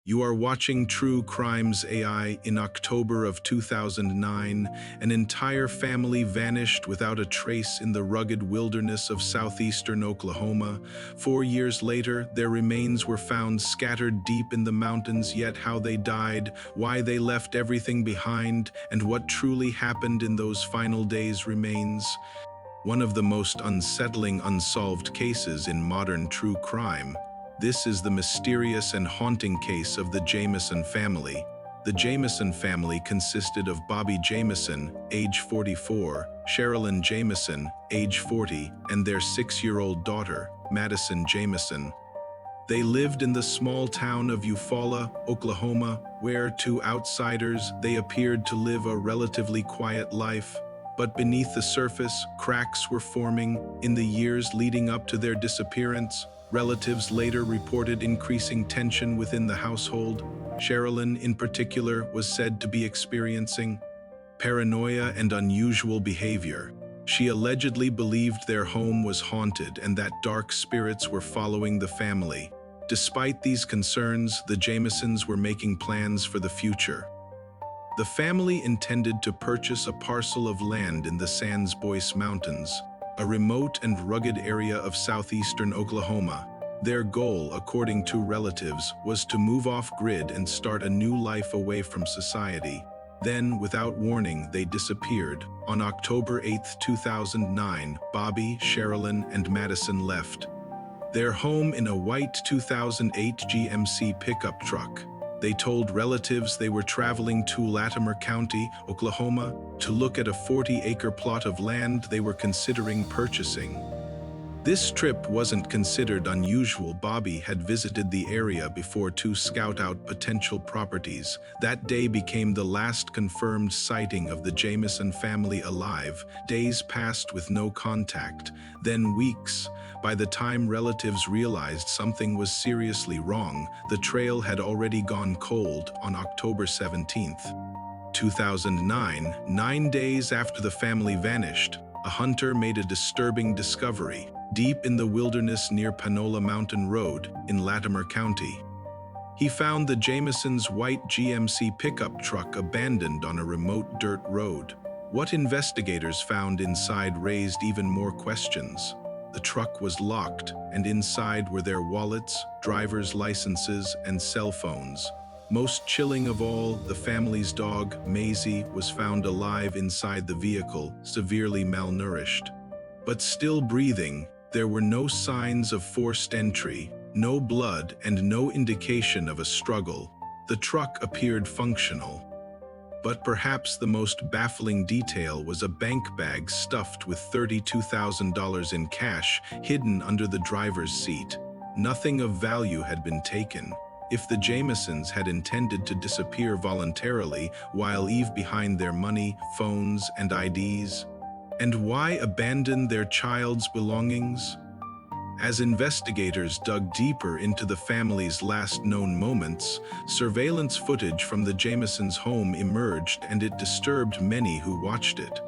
You are watching True Crimes AI. In October of 2009, an entire family vanished without a trace in the rugged wilderness of southeastern Oklahoma. 4 years later, their remains were found scattered deep in the mountains, yet how they died, why they left everything behind, and what truly happened in those final days remains one of the most unsettling unsolved cases in modern true crime. This is the mysterious and haunting case of the Jamison family. The Jamison family consisted of Bobby Jamison, age 44, Sherilyn Jamison, age 40, and their 6-year-old daughter, Madison Jamison. They lived in the small town of Eufaula, Oklahoma, where, to outsiders, they appeared to live a relatively quiet life. But beneath the surface, cracks were forming. In the years leading up to their disappearance, relatives later reported increasing tension within the household. Sherilyn, in particular, was said to be experiencing paranoia and unusual behavior. She allegedly believed their home was haunted and that dark spirits were following the family. Despite these concerns, the Jamisons were making plans for the future. The family intended to purchase a parcel of land in the Sans Bois Mountains, a remote and rugged area of southeastern Oklahoma. Their goal, according to relatives, was to move off-grid and start a new life away from society. Then, without warning, they disappeared. On October 8, 2009, Bobby, Sherilyn, and Madison left their home in a white 2008 GMC pickup truck. They told relatives they were traveling to Latimer County, Oklahoma, to look at a 40-acre plot of land they were considering purchasing. This trip wasn't considered unusual. Bobby had visited the area before to scout out potential properties. That day became the last confirmed sighting of the Jamison family alive. Days passed with no contact, then weeks. By the time relatives realized something was seriously wrong, the trail had already gone cold. On October 17, 2009, 9 days after the family vanished, a hunter made a disturbing discovery. Deep in the wilderness near Panola Mountain Road in Latimer County, he found the Jamisons' white GMC pickup truck abandoned on a remote dirt road. What investigators found inside raised even more questions. The truck was locked, and inside were their wallets, driver's licenses, and cell phones. Most chilling of all, the family's dog, Maisie, was found alive inside the vehicle, severely malnourished. But still breathing. There were no signs of forced entry, no blood, and no indication of a struggle. The truck appeared functional. But perhaps the most baffling detail was a bank bag stuffed with $32,000 in cash hidden under the driver's seat. Nothing of value had been taken. If the Jamisons had intended to disappear voluntarily while leave behind their money, phones, and IDs, and why abandon their child's belongings? As investigators dug deeper into the family's last known moments, surveillance footage from the Jamisons' home emerged, and it disturbed many who watched it.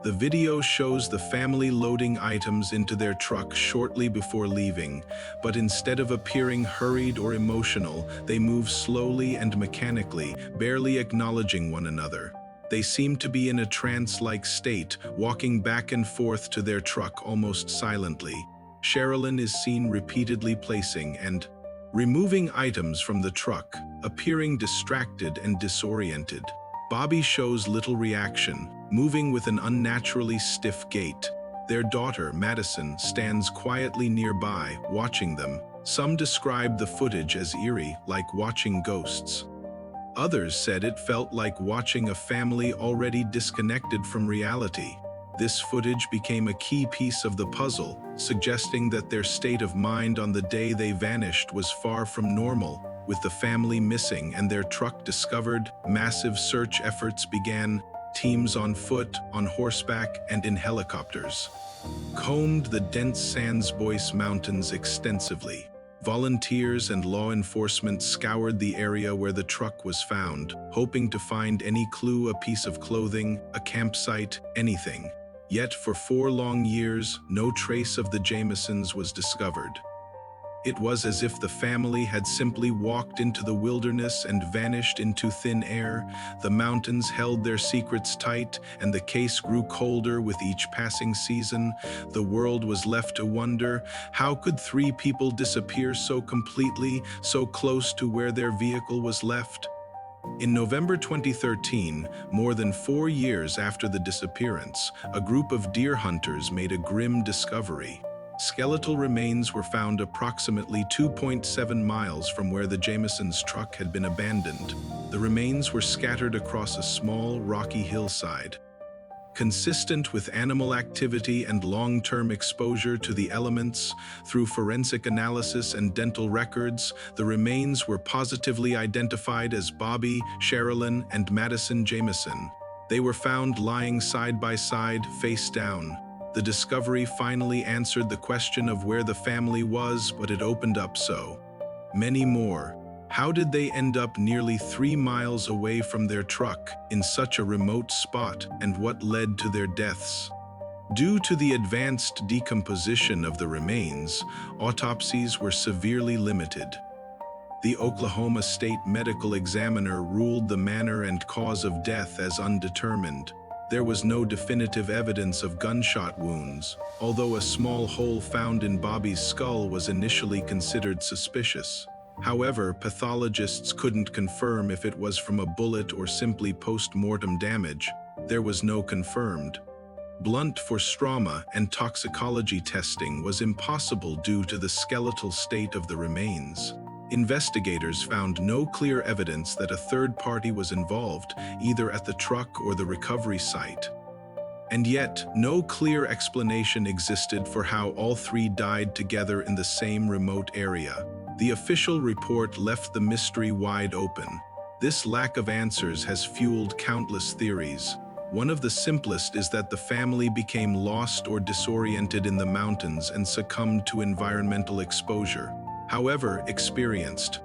The video shows the family loading items into their truck shortly before leaving, but instead of appearing hurried or emotional, they move slowly and mechanically, barely acknowledging one another. They seem to be in a trance-like state, walking back and forth to their truck almost silently. Sherilyn is seen repeatedly placing and removing items from the truck, appearing distracted and disoriented. Bobby shows little reaction, moving with an unnaturally stiff gait. Their daughter, Madison, stands quietly nearby, watching them. Some describe the footage as eerie, like watching ghosts. Others said it felt like watching a family already disconnected from reality. This footage became a key piece of the puzzle, suggesting that their state of mind on the day they vanished was far from normal. With the family missing and their truck discovered, massive search efforts began. Teams on foot, on horseback, and in helicopters combed the dense Sans Bois Mountains extensively. Volunteers and law enforcement scoured the area where the truck was found, hoping to find any clue, a piece of clothing, a campsite, anything. Yet for 4 long years, no trace of the Jamisons was discovered. It was as if the family had simply walked into the wilderness and vanished into thin air. The mountains held their secrets tight, and the case grew colder with each passing season. The world was left to wonder, how could three people disappear so completely, so close to where their vehicle was left? In November 2013, more than 4 years after the disappearance, a group of deer hunters made a grim discovery. Skeletal remains were found approximately 2.7 miles from where the Jamisons' truck had been abandoned. The remains were scattered across a small, rocky hillside. Consistent with animal activity and long-term exposure to the elements, through forensic analysis and dental records, the remains were positively identified as Bobby, Sherilyn, and Madison Jamison. They were found lying side by side, face down. The discovery finally answered the question of where the family was, but it opened up so many more. How did they end up nearly 3 miles away from their truck in such a remote spot, and what led to their deaths? Due to the advanced decomposition of the remains, autopsies were severely limited. The Oklahoma State Medical Examiner ruled the manner and cause of death as undetermined. There was no definitive evidence of gunshot wounds, although a small hole found in Bobby's skull was initially considered suspicious. However, pathologists couldn't confirm if it was from a bullet or simply post-mortem damage. There was no confirmed blunt force trauma, and toxicology testing was impossible due to the skeletal state of the remains. Investigators found no clear evidence that a third party was involved, either at the truck or the recovery site. And yet, no clear explanation existed for how all three died together in the same remote area. The official report left the mystery wide open. This lack of answers has fueled countless theories. One of the simplest is that the family became lost or disoriented in the mountains and succumbed to environmental exposure. However, experienced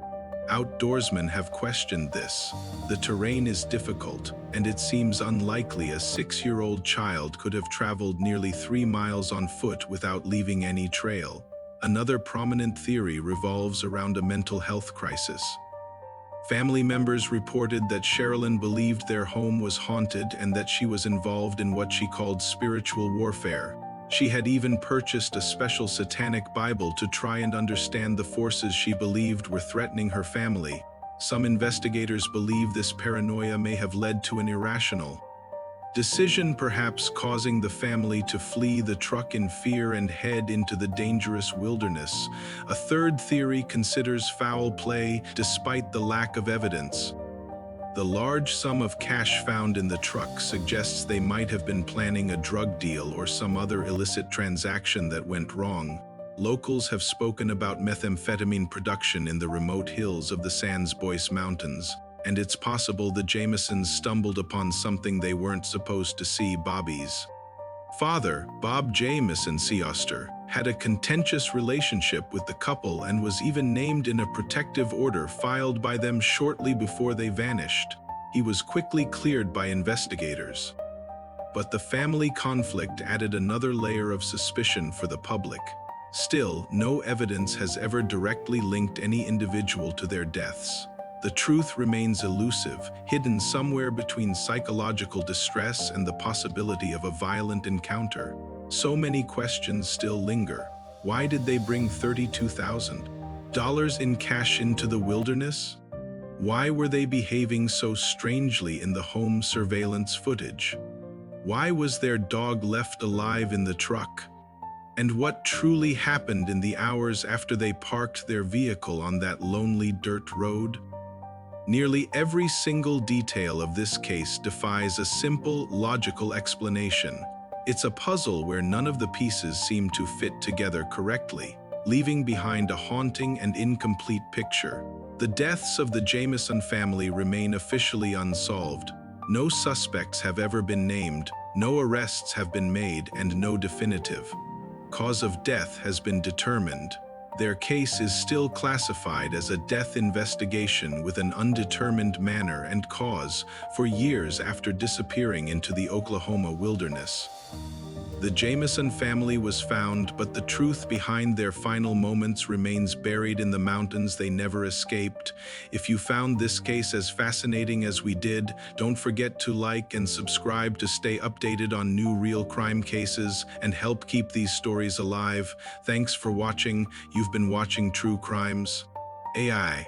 outdoorsmen have questioned this. The terrain is difficult, and it seems unlikely a 6-year-old child could have traveled nearly 3 miles on foot without leaving any trail. Another prominent theory revolves around a mental health crisis. Family members reported that Sherilyn believed their home was haunted and that she was involved in what she called spiritual warfare. She had even purchased a special satanic Bible to try and understand the forces she believed were threatening her family. Some investigators believe this paranoia may have led to an irrational decision, perhaps causing the family to flee the truck in fear and head into the dangerous wilderness. A third theory considers foul play despite the lack of evidence. The large sum of cash found in the truck suggests they might have been planning a drug deal or some other illicit transaction that went wrong. Locals have spoken about methamphetamine production in the remote hills of the Sans Bois Mountains, and it's possible the Jamisons stumbled upon something they weren't supposed to see. Bobby's father, Bob Jamison Seoster, had a contentious relationship with the couple and was even named in a protective order filed by them shortly before they vanished. He was quickly cleared by investigators. But the family conflict added another layer of suspicion for the public. Still, no evidence has ever directly linked any individual to their deaths. The truth remains elusive, hidden somewhere between psychological distress and the possibility of a violent encounter. So many questions still linger. Why did they bring $32,000 in cash into the wilderness? Why were they behaving so strangely in the home surveillance footage? Why was their dog left alive in the truck? And what truly happened in the hours after they parked their vehicle on that lonely dirt road? Nearly every single detail of this case defies a simple, logical explanation. It's a puzzle where none of the pieces seem to fit together correctly, leaving behind a haunting and incomplete picture. The deaths of the Jamison family remain officially unsolved. No suspects have ever been named, no arrests have been made, and no definitive cause of death has been determined. Their case is still classified as a death investigation with an undetermined manner and cause for years after disappearing into the Oklahoma wilderness. The Jameson family was found, but the truth behind their final moments remains buried in the mountains they never escaped. If you found this case as fascinating as we did, don't forget to like and subscribe to stay updated on new real crime cases and help keep these stories alive. Thanks for watching. You've been watching True Crimes AI.